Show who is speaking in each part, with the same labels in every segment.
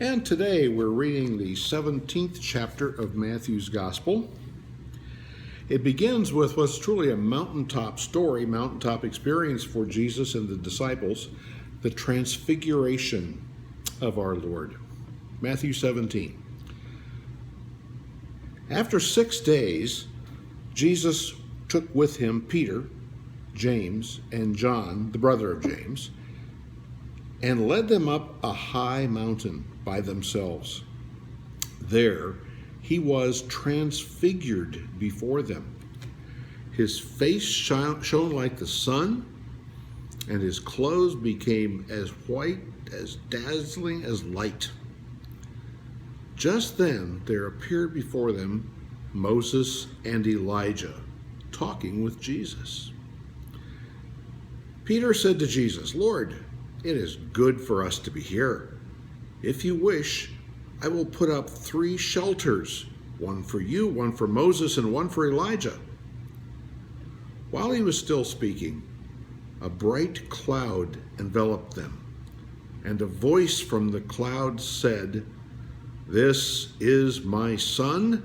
Speaker 1: And today we're reading the 17th chapter of Matthew's Gospel. It begins with what's truly a mountaintop story, mountaintop experience for Jesus and the disciples, the transfiguration of our Lord. Matthew 17. After 6 days, Jesus took with him Peter, James, and John, the brother of James, and led them up a high mountain by themselves. There he was transfigured before them. His face shone like the sun, and his clothes became as white, as dazzling as light. Just then there appeared before them Moses and Elijah, talking with Jesus. Peter said to Jesus, "Lord, it is good for us to be here. If you wish, I will put up 3 shelters, one for you, one for Moses, and one for Elijah." While he was still speaking, a bright cloud enveloped them, and a voice from the cloud said, "This is my Son,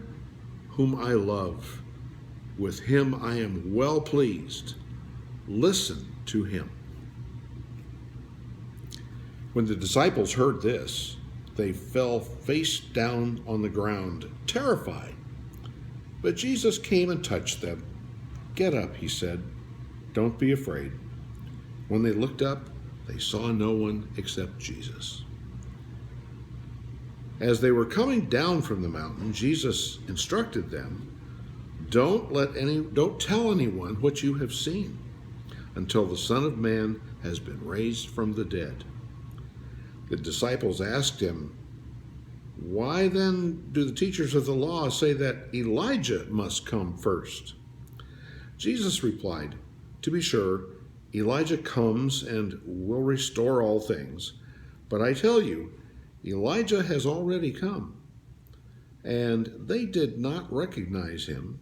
Speaker 1: whom I love. With him I am well pleased. Listen to him." When the disciples heard this, they fell face down on the ground, terrified. But Jesus came and touched them. "Get up," he said. "Don't be afraid." When they looked up, they saw no one except Jesus. As they were coming down from the mountain, Jesus instructed them, Don't tell anyone what you have seen until the Son of Man has been raised from the dead." The disciples asked him, "Why then do the teachers of the law say that Elijah must come first?" Jesus replied, "To be sure, Elijah comes and will restore all things. But I tell you, Elijah has already come, and they did not recognize him,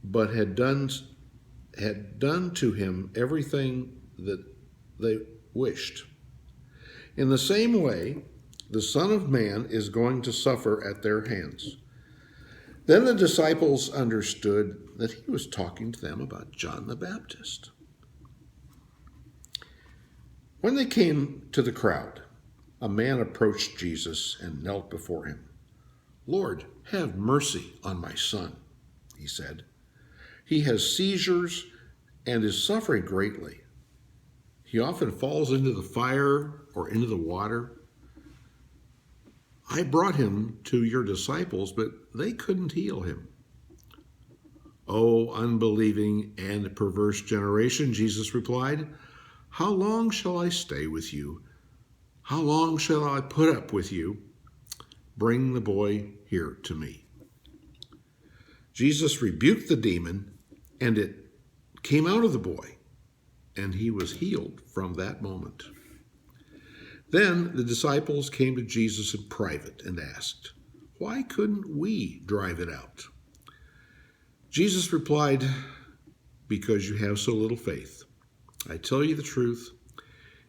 Speaker 1: but had done to him everything that they wished. In the same way, the Son of Man is going to suffer at their hands." Then the disciples understood that he was talking to them about John the Baptist. When they came to the crowd, a man approached Jesus and knelt before him. "Lord, have mercy on my son," he said. "He has seizures and is suffering greatly. He often falls into the fire or into the water. I brought him to your disciples, but they couldn't heal him." "O unbelieving and perverse generation," Jesus replied, "how long shall I stay with you? How long shall I put up with you? Bring the boy here to me." Jesus rebuked the demon, and it came out of the boy, and he was healed from that moment. Then the disciples came to Jesus in private and asked, "Why couldn't we drive it out?" Jesus replied, "Because you have so little faith. I tell you the truth,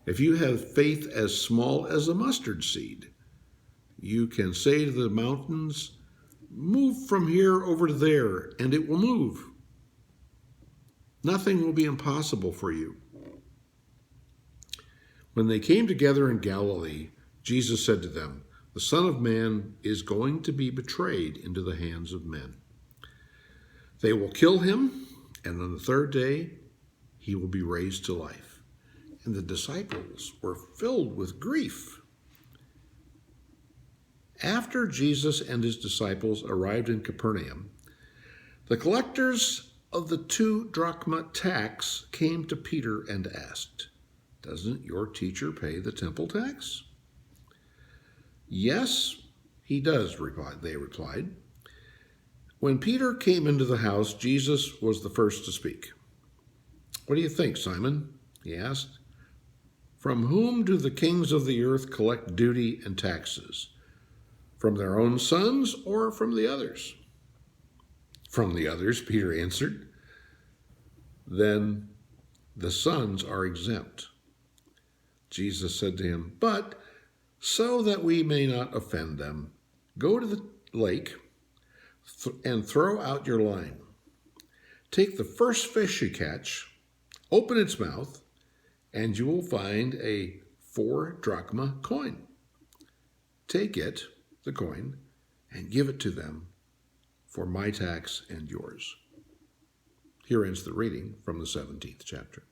Speaker 1: if you have faith as small as a mustard seed, you can say to the mountains, 'Move from here over to there,' and it will move. Nothing will be impossible for you." When they came together in Galilee, Jesus said to them, "The Son of Man is going to be betrayed into the hands of men. They will kill him, and on the 3rd day he will be raised to life." And the disciples were filled with grief. After Jesus and his disciples arrived in Capernaum, the collectors of the 2 drachma tax came to Peter and asked, "Doesn't your teacher pay the temple tax?" "Yes, he does," they replied. When Peter came into the house, Jesus was the first to speak. "What do you think, Simon?" he asked. "From whom do the kings of the earth collect duty and taxes? From their own sons or from the others?" "From the others," Peter answered. "Then the sons are exempt." Jesus said to him, "But So that we may not offend them, go to the lake and throw out your line. Take the first fish you catch, open its mouth, and you will find a 4-drachma coin. Take it, the coin, and give it to them for my tax and yours. Here ends the reading from the 17th chapter.